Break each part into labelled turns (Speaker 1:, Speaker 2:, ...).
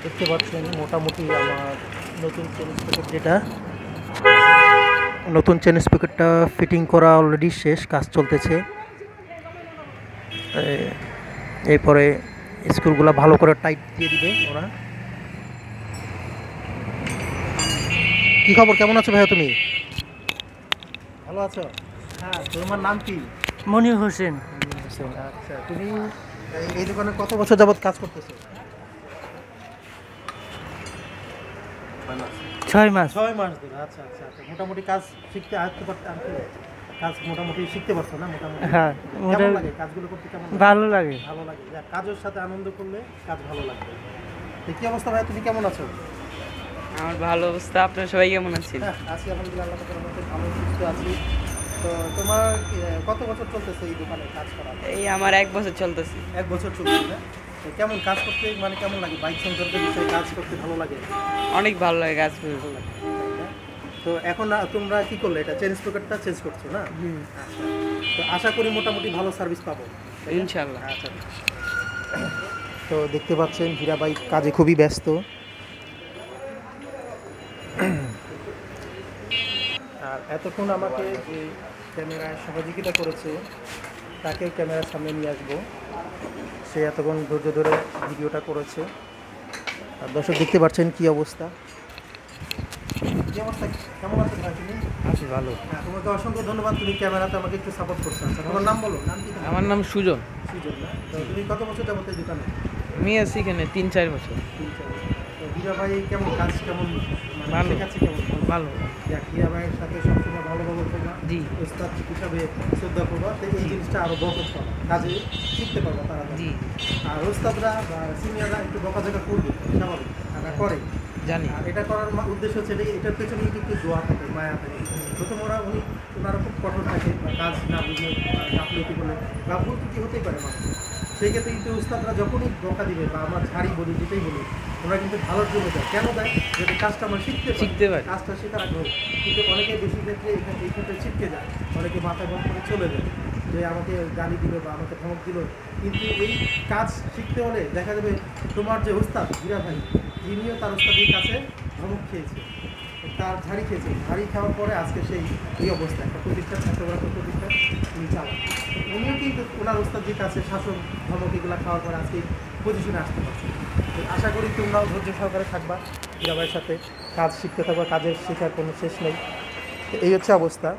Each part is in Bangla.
Speaker 1: দেখতে পাচ্ছেন মোটামুটি আমার নতুন চেন স্প্রকেট যেটা নতুন চেন স্প্রকেটটা ফিটিং করা অলরেডি শেষ, কাজ চলতেছে। এরপরে স্ক্রুগুলো ভালো করে টাইট দিয়ে দিবে ওরা। কি খবর, কেমন আছো ভাইয়া? তুমি ভালো আছো? হ্যাঁ, তোমার নাম কি?
Speaker 2: মনির হোসেন।
Speaker 1: আচ্ছা, তুমি এই দোকানে কত বছর যাবত কাজ করতেছো?
Speaker 2: 6 মাস।
Speaker 1: 6 মাস ধরে। আচ্ছা আচ্ছা আচ্ছা, মোটামুটি কাজ শিখতে আয়ত্ত করতে কাজ মোটামুটি শিখতে পারছো না? মোটামুটি
Speaker 2: হ্যাঁ,
Speaker 1: কেমন লাগে কাজগুলো করতে? কেমন লাগে?
Speaker 2: ভালো লাগে।
Speaker 1: ভালো লাগে, কাজের সাথে আনন্দ করলে কাজ ভালো লাগবে। তো কি অবস্থা ভাই, তুমি কেমন আছো?
Speaker 2: আমার ভালো অবস্থা। আপনারা সবাই কেমন আছেন?
Speaker 1: হ্যাঁ, আছি আলহামদুলিল্লাহ, আল্লাহ তাআলার রহমতে ভালো সুস্থ আছি। তো তোমার কত বছর চলতেছে এই দোকানে কাজ করা?
Speaker 2: এই আমার 1 বছর চলতেছে।
Speaker 1: 1 বছর চলতেছে। তো কেমন কাজ করতে, মানে কেমন লাগে? বাইক সংক্রান্ত বিষয়ে কাজ করতে ভালো লাগে?
Speaker 2: অনেক ভালো লাগে কাজ করে।
Speaker 1: ভালো লাগে। তো এখন তোমরা কি করলে, এটা চেঞ্জ পকেটটা চেঞ্জ করছো না? আচ্ছা, তো আশা করি মোটামুটি ভালো সার্ভিস পাবো
Speaker 2: ইনশাআল্লাহ।
Speaker 1: আচ্ছা, তো দেখতে পাচ্ছেন হীরা ভাই কাজে খুবই ব্যস্ত। আর এতক্ষণ আমাকে যে ক্যামেরায় সহযোগিতা করেছে তাকে ক্যামেরার সামনে নিয়ে আসবো। সে এতক্ষণ ধৈর্য ধরে ভিডিওটা করেছে। আর দর্শক দেখতে পাচ্ছেন কি অবস্থা। কি অবস্থা, কেমন আছো ভাই তুমি?
Speaker 2: আছি ভালো।
Speaker 1: হ্যাঁ, তোমাকে অসংখ্য ধন্যবাদ, তুমি ক্যামেরাতে আমাকে একটু সাপোর্ট করছো। আচ্ছা, তোমার নাম বলো, নাম কি?
Speaker 2: আমার নাম সুজন।
Speaker 1: সুজন না? তো তুমি কত বছর যাবত এই দোকানে?
Speaker 2: আমি আছি এখানে 3-4 বছর।
Speaker 1: 3-4 বছর। তো হীরা ভাই কেমন কাজ, কেমন
Speaker 2: ভালো।
Speaker 1: শেখাচ্ছে কেমন?
Speaker 2: ভালো।
Speaker 1: দেখ, হীরা ভাইয়ের সাথে সবসময় ভালো ব্যবহার করবা,
Speaker 2: জি।
Speaker 1: ওস্তাদ হিসাবে শ্রদ্ধা করবা, তো এই জিনিসটা আরও বরকত পাবা, কাজে শিখতে পারবা তারা।
Speaker 2: জি।
Speaker 1: আর ওস্তাদরা বা সিনিয়ররা একটু বকাঝকা করবে, স্বাভাবিক, তারা করে।
Speaker 2: জানি।
Speaker 1: আর এটা করার উদ্দেশ্য হচ্ছে এটার পেছনে একটু দোয়া থাকে, মায়া থাকে। প্রথম ওনারা খুব কঠোর থাকে, বা কাজ না বুঝে গাফলতি করলে বা ভুল ত্রুটি হতেই পারে মানুষ। সেই ক্ষেত্রে কিন্তু উস্তাদরা যখনই বকা দিবে বা আমার ঝাড়ি বলি, যেটাই বলি, ওরা কিন্তু ভালোর জন্য দেয়। কেন দেয়? যদি কাজটা আমরা শিখতে পারি, কাজটা শেখার আগ্রহ। কিন্তু অনেকে বেশি ক্ষেত্রে এই ক্ষেত্রে ছিটকে যায়, অনেকে মাথা গরম করে চলে যায় যে আমাকে গালি দিল বা আমাকে ধমক দিল। কিন্তু এই কাজ শিখতে হলে দেখা যাবে তোমার যে উস্তাদ হীরা ভাই, তিনিও তার উস্তাদের কাছে ধমক খেয়েছে, তার ঝাড়ি খেয়েছে। ঝাড়ি খাওয়ার পরে আজকে সেই এই অবস্থা, একটা প্রতিষ্ঠান, এত বড় একটা প্রতিষ্ঠান উনি চালান। উনিও কিন্তু ওনার উস্তাদের কাছে শাসন ধমক এগুলো খাওয়ার পরে আজকে পজিশনে আসতে পারছে। আশা করি তোমরাও ধৈর্য সহকারে থাকবা, হীরা ভাইয়ের সাথে কাজ শিখতে থাকবা, কাজের শেখার কোনো শেষ নেই। তো এই হচ্ছে অবস্থা।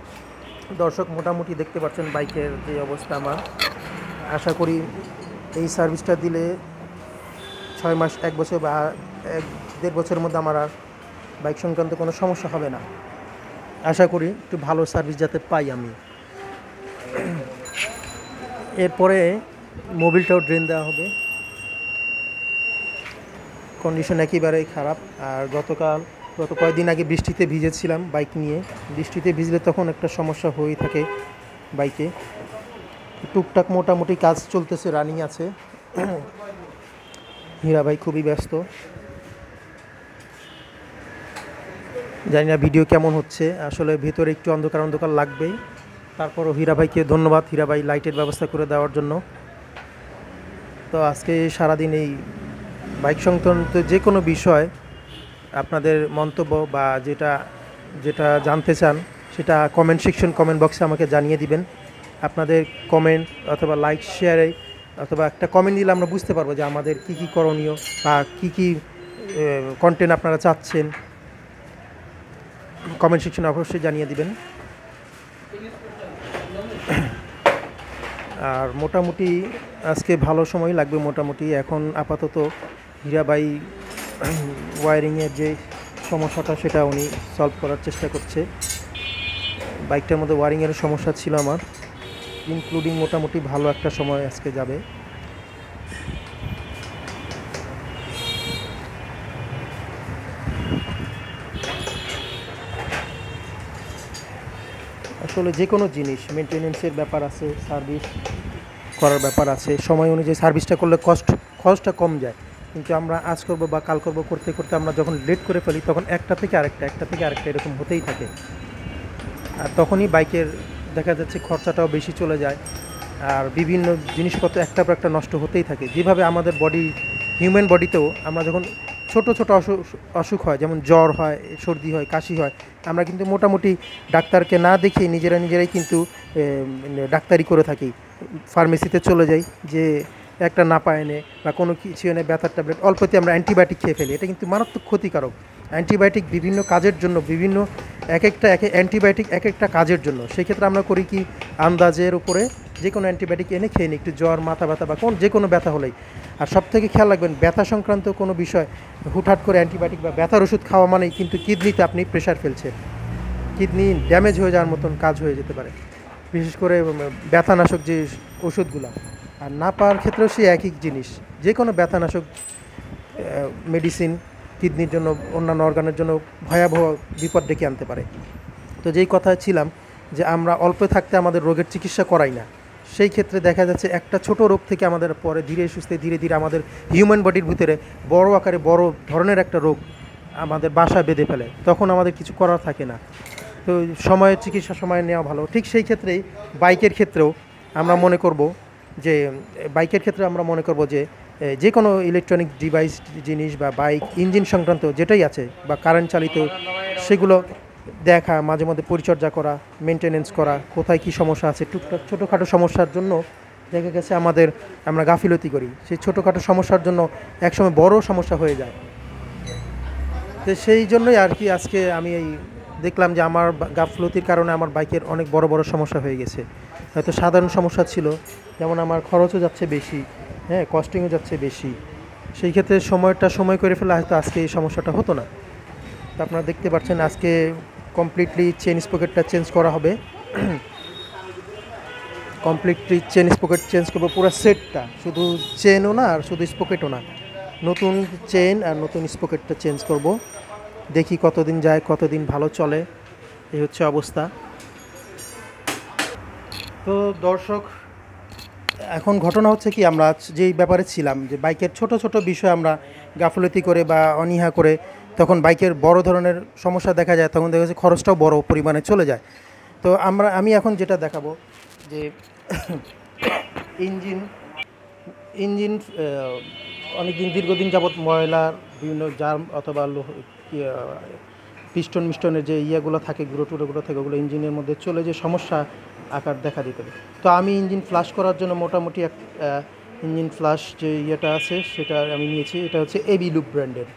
Speaker 1: দর্শক মোটামুটি দেখতে পাচ্ছেন বাইকের যে অবস্থা আমার। আশা করি এই সার্ভিসটা দিলে 6 মাস, 1 বছর বা 1-1.5 বছরের মধ্যে আমার আর বাইক সংক্রান্ত কোনো সমস্যা হবে না। আশা করি একটু ভালো সার্ভিস যাতে পাই আমি। এরপরে মোবিলটাও ড্রেন দেওয়া হবে, কন্ডিশন একেবারেই খারাপ। আর গত কয়েকদিন আগে বৃষ্টিতে ভিজেছিলাম বাইক নিয়ে। বৃষ্টিতে ভিজলে তখন একটা সমস্যা হয়েই থাকে বাইকে। টুকটাক মোটামুটি কাজ চলতেছে, রানিং আছে। হীরা ভাই খুবই ব্যস্ত। জানি না ভিডিও কেমন হচ্ছে, আসলে ভেতরে একটু অন্ধকার অন্ধকার লাগবেই। তারপরও হীরা ভাইকে ধন্যবাদ, হীরা ভাই লাইটের ব্যবস্থা করে দেওয়ার জন্য। তো আজকে সারাদিন এই বাইক সংক্রান্ত যে কোনো বিষয় আপনাদের মন্তব্য বা যেটা জানতে চান সেটা কমেন্ট বক্সে আমাকে জানিয়ে দিবেন। আপনাদের কমেন্ট অথবা লাইক, শেয়ারে অথবা একটা কমেন্ট দিলে আমরা বুঝতে পারবো যে আমাদের কি কি করণীয় বা কি কন্টেন্ট আপনারা চাচ্ছেন। কমেন্ট সেকশনে অবশ্যই জানিয়ে দিবেন। আর মোটামুটি আজকে ভালো সময় লাগবে। মোটামুটি এখন আপাতত হীরা ভাই ওয়ারিংয়ের যে সমস্যাটা সেটা উনি সলভ করার চেষ্টা করছে। বাইকটার মধ্যে ওয়ারিংয়ের সমস্যা ছিল আমার, ইনক্লুডিং মোটামুটি ভালো একটা সময় আজকে যাবে। আসলে যে কোনো জিনিস মেনটেনেন্সের ব্যাপার আছে, সার্ভিস করার ব্যাপার আছে। সময় অনুযায়ী সার্ভিসটা করলে খরচটা কম যায়। কিন্তু আমরা আজ করবো বা কাল করবো করতে করতে আমরা যখন লেট করে ফেলি তখন একটা থেকে আরেকটা এরকম হতেই থাকে। আর তখনই বাইকের দেখা যাচ্ছে খরচাটাও বেশি চলে যায়। আর বিভিন্ন জিনিসপত্র একটার পর একটা নষ্ট হতেই থাকে। যেভাবে আমাদের হিউম্যান বডিতেও আমরা যখন ছোট ছোট অসুখ হয়, যেমন জ্বর হয়, সর্দি হয়, কাশি হয়, আমরা কিন্তু মোটামুটি ডাক্তারকে না দেখিয়ে নিজেরাই কিন্তু ডাক্তারি করে থাকি। ফার্মেসিতে চলে যাই, যে একটা নাপা এনে বা কোনো কিছু এনে ব্যথার ট্যাবলেট অল্পতে আমরা অ্যান্টিবায়োটিক খেয়ে ফেলি। এটা কিন্তু মারাত্মক ক্ষতিকারক। অ্যান্টিবায়োটিক বিভিন্ন কাজের জন্য, বিভিন্ন এক অ্যান্টিবায়োটিক এক একটা কাজের জন্য। সেক্ষেত্রে আমরা করি কি, আন্দাজের উপরে যে কোনো অ্যান্টিবায়োটিক এনে খেয়ে নিই, একটু জ্বর, মাথা ব্যথা বা যে কোনো ব্যথা হলেই। আর সব থেকে খেয়াল রাখবেন, ব্যথা সংক্রান্ত কোনো বিষয় হুটহাট করে অ্যান্টিবায়োটিক বা ব্যথার ওষুধ খাওয়া মানেই কিন্তু কিডনিতে আপনি প্রেশার ফেলছেন, কিডনি ড্যামেজ হয়ে যাওয়ার মতন কাজ হয়ে যেতে পারে, বিশেষ করে ব্যথানাশক যে ওষুধগুলো। আর না পাওয়ার ক্ষেত্রেও সেই একই জিনিস, যে কোনো ব্যথানাশক মেডিসিন কিডনির জন্য, অন্যান্য অর্গানের জন্য ভয়াবহ বিপদ ডেকে আনতে পারে। তো যেই কথা ছিলাম যে আমরা অল্প থাকতে আমাদের রোগের চিকিৎসা করাই না, সেই ক্ষেত্রে দেখা যাচ্ছে একটা ছোট রোগ থেকে আমাদের পরে ধীরে ধীরে আমাদের হিউম্যান বডির ভিতরে বড় আকারে বড় ধরনের একটা রোগ আমাদের বাসা বেঁধে ফেলে, তখন আমাদের কিছু করার থাকে না। তো চিকিৎসা সময় নেওয়া ভালো। ঠিক সেই ক্ষেত্রেই বাইকের ক্ষেত্রেও আমরা মনে করব যে যে কোনো ইলেকট্রনিক ডিভাইস জিনিস বা বাইক ইঞ্জিন সংক্রান্ত যেটাই আছে বা কারেন্ট চালিত, সেগুলো দেখা, মাঝে মধ্যে পরিচর্যা করা, মেনটেনেন্স করা, কোথায় কী সমস্যা আছে। টুকটাক ছোটোখাটো সমস্যার জন্য দেখা গেছে আমরা গাফিলতি করি, সেই ছোটোখাটো সমস্যার জন্য একসময় বড় সমস্যা হয়ে যায়। তো সেই জন্যই আর কি আজকে আমি দেখলাম যে আমার গাফলতির কারণে আমার বাইকের অনেক বড় বড় সমস্যা হয়ে গেছে। হয়তো সাধারণ সমস্যা ছিল, যেমন আমার খরচও যাচ্ছে বেশি, হ্যাঁ, কস্টিংও যাচ্ছে বেশি। সেই ক্ষেত্রে সময় করে ফেলে হয়তো আজকে এই সমস্যাটা হতো না। তো আপনারা দেখতে পাচ্ছেন আজকে কমপ্লিটলি চেন স্পকেটটা চেঞ্জ করা হবে। কমপ্লিটলি চেন স্পকেট চেঞ্জ করবো, পুরো সেটটা, শুধু চেনও না আর শুধু স্পকেটও না, নতুন চেন আর নতুন স্পকেটটা চেঞ্জ করব। দেখি কতদিন যায়, কতদিন ভালো চলে, এই হচ্ছে অবস্থা। তো দর্শক, এখন ঘটনা হচ্ছে কি, আমরা যেই ব্যাপারে ছিলাম যে বাইকের ছোট ছোট বিষয় আমরা গাফলতি করে বা অনীহা করে তখন বাইকের বড় ধরনের সমস্যা দেখা যায়, তখন দেখা যাচ্ছে খরচটাও বড় পরিমাণে চলে যায়। তো আমি এখন যেটা দেখাবো যে ইঞ্জিন অনেকদিন দীর্ঘদিন যাবৎ ময়লার বিভিন্ন জার্ম অথবা পিস্টনের যে ইয়েগুলো থাকে, গুঁড়োগুলো থাকে, ওগুলো ইঞ্জিনের মধ্যে চলে যে সমস্যা আকার দেখা দিতে পারে। তো আমি ইঞ্জিন ফ্লাশ করার জন্য মোটামুটি ইঞ্জিন ফ্লাশ যে ইয়েটা আছে সেটা আমি নিয়েছি। এটা হচ্ছে এবি লুপ ব্র্যান্ডের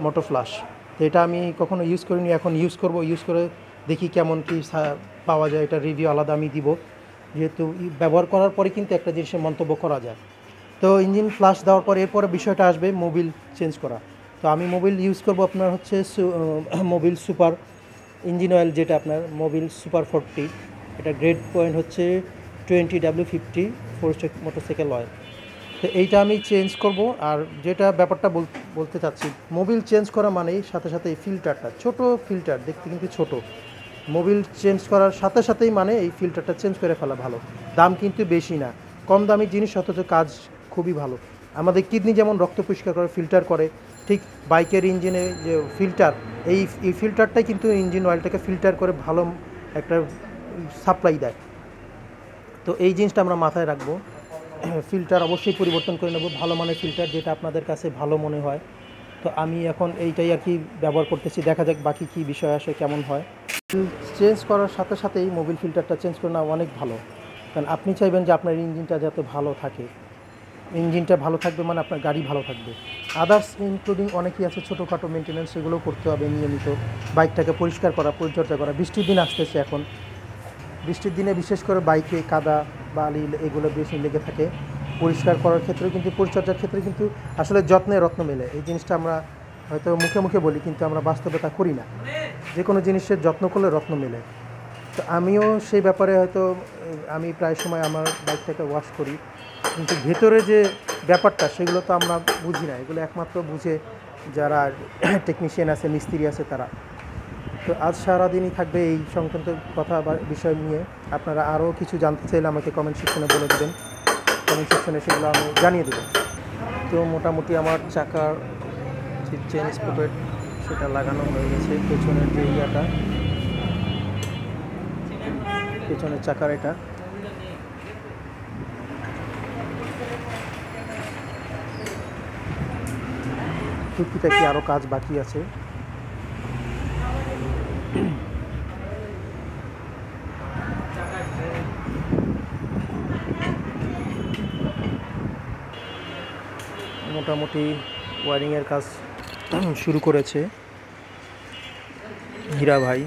Speaker 1: মোটো ফ্লাশ। তো এটা আমি কখনো ইউজ করিনি, এখন ইউজ করে দেখি কেমন কি পাওয়া যায়। এটা রিভিউ আলাদা আমি দিব, যেহেতু ব্যবহার করার পরে কিন্তু একটা জিনিসের মন্তব্য করা যায়। তো ইঞ্জিন ফ্লাশ দেওয়ার পর এরপরে বিষয়টা আসবে মোবিল চেঞ্জ করা। তো আমি মোবিল ইউজ করব আপনার হচ্ছে মোবিল সুপার ইঞ্জিন অয়েল, যেটা আপনার মোবিল সুপার 40। এটা গ্রেড পয়েন্ট হচ্ছে 20W50 4 মোটরসাইকেল অয়েল। তো এইটা আমি চেঞ্জ করব। আর যেটা ব্যাপারটা বলতে চাচ্ছি, মোবিল চেঞ্জ করা মানেই সাথে সাথে এই ফিল্টারটা, ছোট ফিল্টার দেখতে কিন্তু ছোট, মোবিল চেঞ্জ করার সাথে সাথেই মানে এই ফিল্টারটা চেঞ্জ করে ফেলা ভালো। দাম কিন্তু বেশি না, কম দামি জিনিস, অথচ কাজ খুবই ভালো। আমাদের কিডনি যেমন রক্ত পরিষ্কার করে, ফিল্টার করে, ঠিক বাইকের ইঞ্জিনে যে ফিল্টার, এই ফিল্টারটাই কিন্তু ইঞ্জিন অয়েলটাকে ফিল্টার করে ভালো একটা সাপ্লাই দেয়। তো এই জিনিসটা আমরা মাথায় রাখবো। ফিল্টার অবশ্যই পরিবর্তন করে নেব, ভালো মানের ফিল্টার, যেটা আপনাদের কাছে ভালো মনে হয়। তো আমি এখন এইটাই আর কি ব্যবহার করতেছি, দেখা যাক বাকি কী বিষয় আসে, কেমন হয়। চেঞ্জ করার সাথে সাথেই মোবিল ফিল্টারটা চেঞ্জ করে নেওয়া অনেক ভালো, কারণ আপনি চাইবেন যে আপনার ইঞ্জিনটা যাতে ভালো থাকে। ইঞ্জিনটা ভালো থাকবে মানে আপনার গাড়ি ভালো থাকবে। আদার্স ইনক্লুডিং অনেকেই আছে ছোটোখাটো মেনটেন্যান্স, সেগুলোও করতে হবে নিয়মিত। বাইকটাকে পরিষ্কার করা, পরিচর্যা করা। বৃষ্টির দিন আসতেছে, এখন বৃষ্টির দিনে বিশেষ করে বাইকে কাদা বালি এগুলো বেশি লেগে থাকে। পরিষ্কার করার ক্ষেত্রে কিন্তু, পরিচর্যার ক্ষেত্রে কিন্তু আসলে যত্নে রত্ন মেলে। এই জিনিসটা আমরা হয়তো মুখে মুখে বলি, কিন্তু আমরা বাস্তবে তা করি না। যে কোনো জিনিসের যত্ন করলে রত্ন মেলে। তো আমিও সেই ব্যাপারে হয়তো আমি প্রায় সময় আমার বাইকটাকে ওয়াশ করি, কিন্তু ভেতরে যে ব্যাপারটা সেগুলো তো আমরা বুঝি না, এগুলো একমাত্র বুঝে যারা টেকনিশিয়ান আছে, মিস্ত্রি আছে, তারা। তো আজ সারাদিনই থাকবে এই সংক্রান্ত কথা বা বিষয় নিয়ে। আপনারা আরও কিছু জানতে চাইলে আমাকে কমেন্ট সেকশনে বলে দেবেন, কমেন্ট সেকশনে সেগুলো আমি জানিয়ে দেবো। তো মোটামুটি আমার চাকার যে চেন স্পকেট সেটা লাগানো হয়ে গেছে। পেছনের যে ইয়াটা, পেছনের চাকার এটা টুকিটাকি আরও কাজ বাকি আছে। মোটামুটি ওয়ারিংয়ের কাজ শুরু করেছে হীরা ভাই।